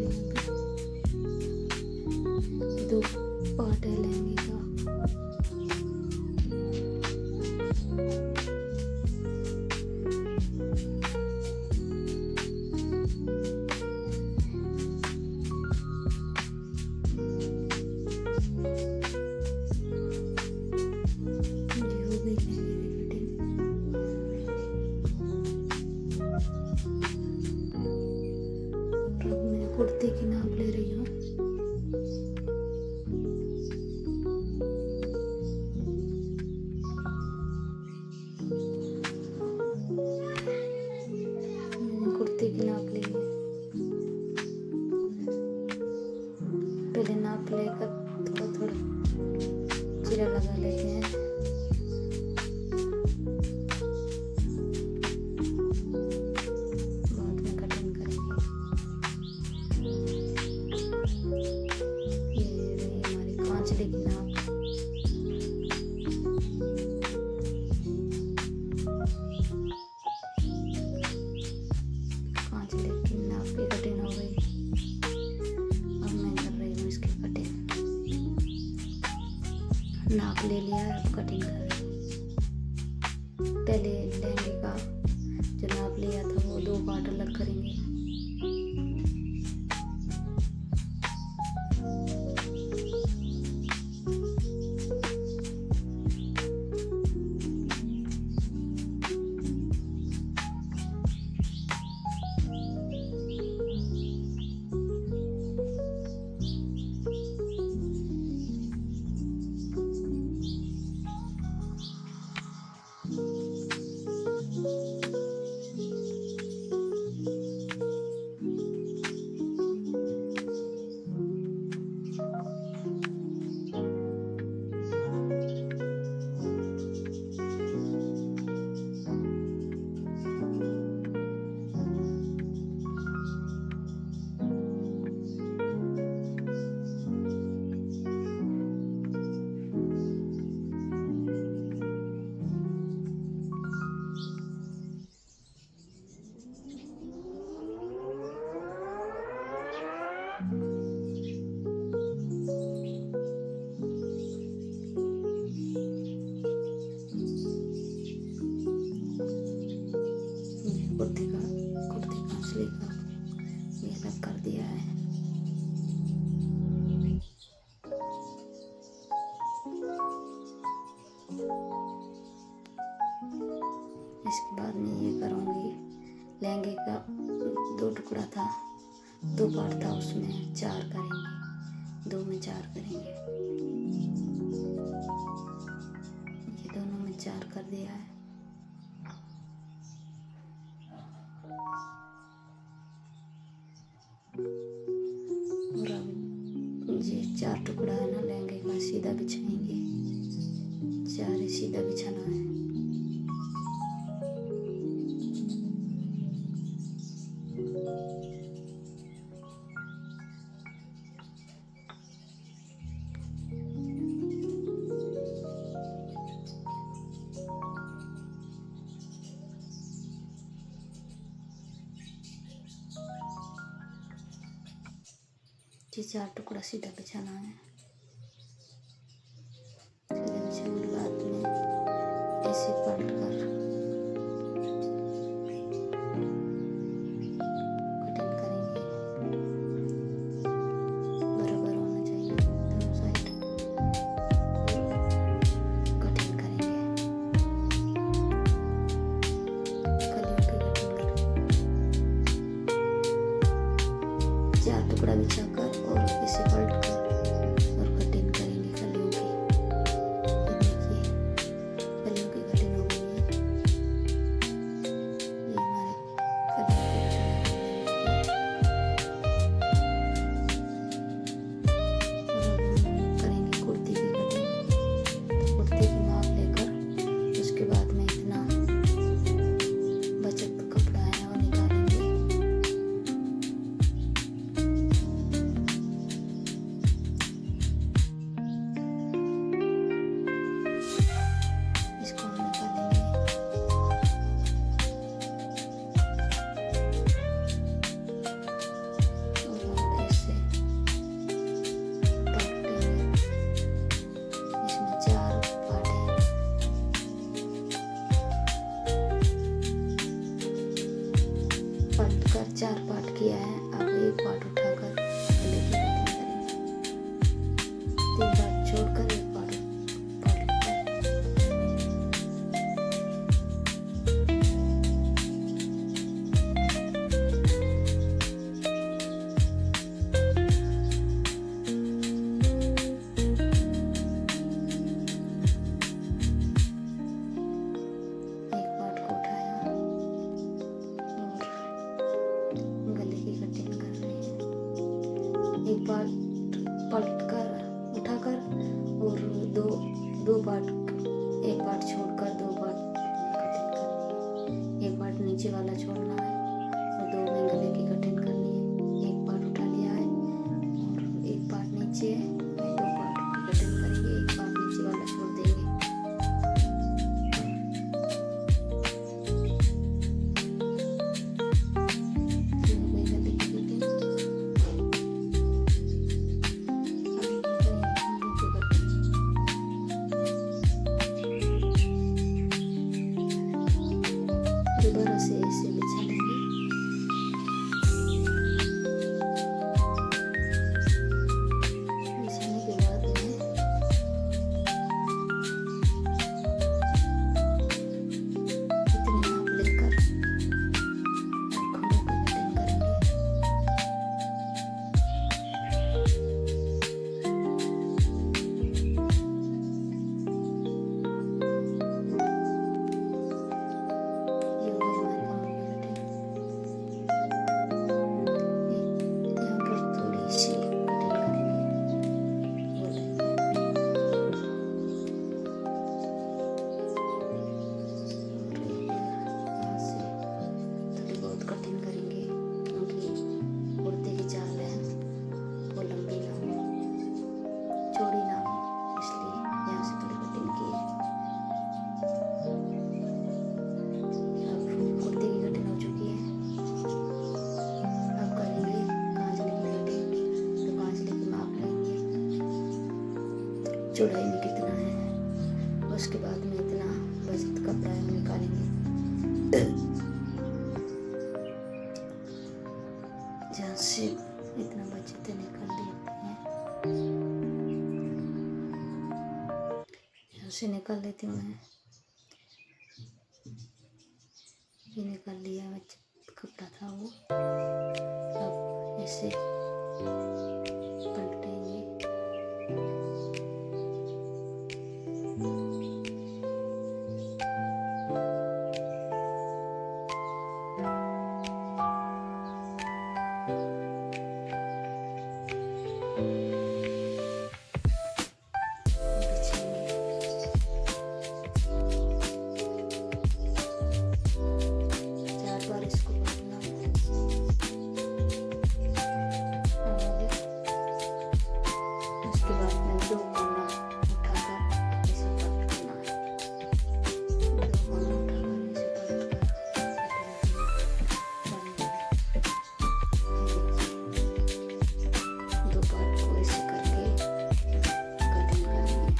रही हूँ। दो पार्ट है लहंगे का। कुर्ते की नाप ले रही हूँ। कुर्ते की नाप ली है। पहले नाप लेकर थोड़ा थोड़ा चीरा लगा लेते हैं। बाद में कटिंग करेंगे। ये रही हमारी कांचली की नाप। कांचली की नाप की कटिंग हो गई। अब मैं कर रही हूँ इसकी कटिंग। नाप ले लिया है, अब कटिंग कर रही हूँ। पहले लहंगे का जो नाप लिया था वो दो पार्ट अलग करेंगे। कुर्ते कांचली का ये अलग कर दिया है। इसके बाद मैं ये करूँगी। लहंगे का दो टुकड़ा था, दो पार्ट था, उसमें चार करेंगे। दो में चार करेंगे। ये दोनों में चार कर दिया है। और अब ये चार टुकड़ा है ना लहंगे का, सीधा बिछाएंगे। चार ही सीधा बिछाना है। ये चार टुकड़ा सीधा बिछाना है। सीधा बिछाने के बाद में ऐसे पलट कर कटिंग करेंगे। बराबर होना चाहिए दोनों साइड। कटिंग करेंगे। कलियों की कटिंग करेंगे। चार टुकड़ा बिछाकर और इसे पलट कर और कटिंग करेंगे कलियों की। ये देखिए कलियों की कटिंग हो गई है। ये हमारे कलियों की कटिंग करेंगे। कुर्ती की कटिंग। तो कुर्ती की नाप लेकर उसके बाद में इतना बचत कपड़ा है वो निकालेंगे। एक पार्ट पलट कर उठाकर और दो दो पार्ट, एक पार्ट छोड़कर दो पार्ट कटिंग करनी है। एक पार्ट नीचे वाला छोड़ना है और दो में गले की कटिंग करनी है। एक पार्ट उठा लिया है और एक पार्ट नीचे है, दो पार्ट की कटिंग करेंगे, एक पार्ट नीचे वाला छोड़ देंगे। दोबारा से ऐसे बिछा लेंगे। बिछाने के बाद में इतने नाप लेकर खड़ों की कटिंग करेंगे। चौड़ाई में कितना है, उसके बाद में इतना बचत कपड़ा है निकालेंगे। जहाँ से इतना बचत निकाल लेते हैं, यहाँ से निकाल लेती हूँ मैं। ये निकाल लिया बचत कपड़ा था वो। अब ऐसे पलटेंगे। उसके बाद में दो कोना उठाकर इसे पलटना है। दो कोना उठाकर इसे पलटकर दो पार्ट को ऐसे करके कटिंग करनी है।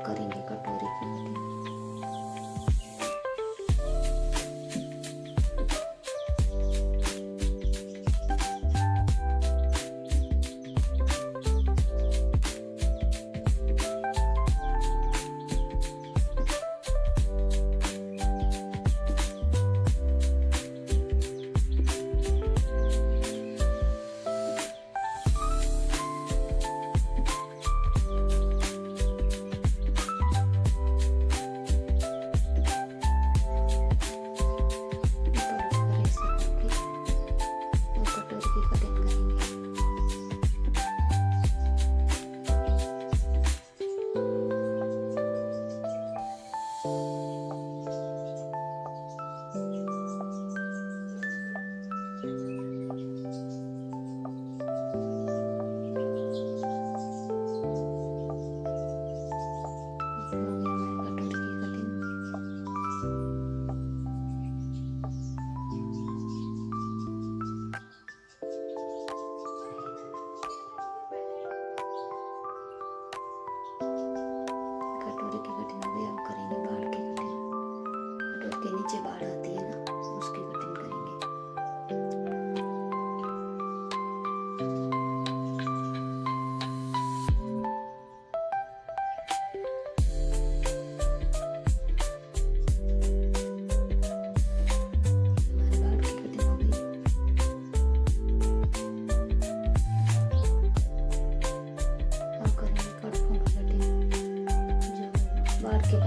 करेंगे कटोरी की कटिंग।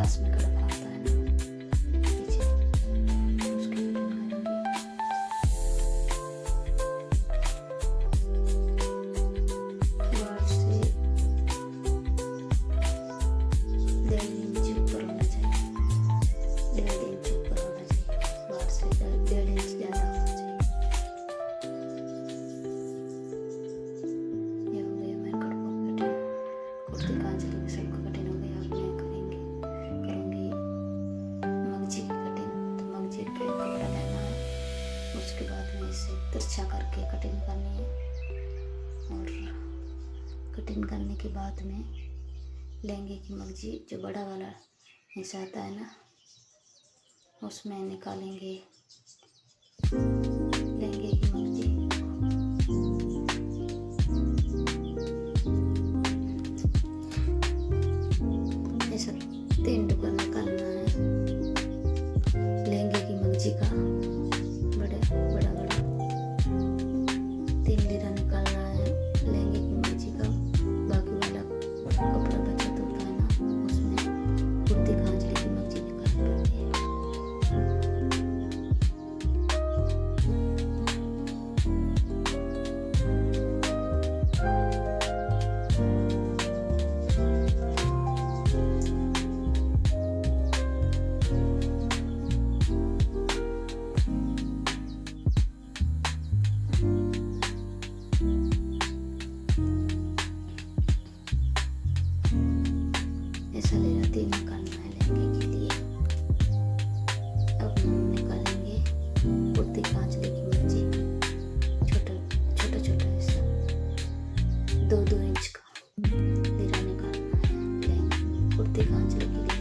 पास में कड़फा आता है ना पीछे, उसकी कटिंग करूंगी। बाहर से 1.5 इंच ऊपर होना चाहिए, 1.5 इंच ऊपर होना चाहिए, बाहर से 1.5 इंच ज़्यादा होना चाहिए। ये हो गया मेरा कड़वा कटिंग। कुर्ती कांचली की सबका कटिंग हो गया। अब मैं करूँगी मगजी की कटिंग। तो मगजी पे कपड़ा लेना है, उसके बाद में इसे तिरछा करके कटिंग करनी है, और कटिंग करने के बाद में लहंगे की मगजी जो बड़ा वाला हिस्सा आता है ना, उसमें निकालेंगे लहंगे की मगजी। ऐसा 3 टुकड़ा निकालना है लहंगे की मगजी का, बड़ा बड़ा 3 लीरा निकालना है लहंगे की मगजी का। बाकी वाला कपड़ा बचत होता है ना, उसमें कुर्ती कांचली की मगजी निकालनी पड़ती है। ऐसा लेना 3 निकालना है लहंगे के लिए। अब हम निकालेंगे कुर्ती कांचली की मगजी, छोटा छोटा हिस्सा 2-2 इंच का लीरा निकालना है लहंगे कुर्ती कांचली के लिए।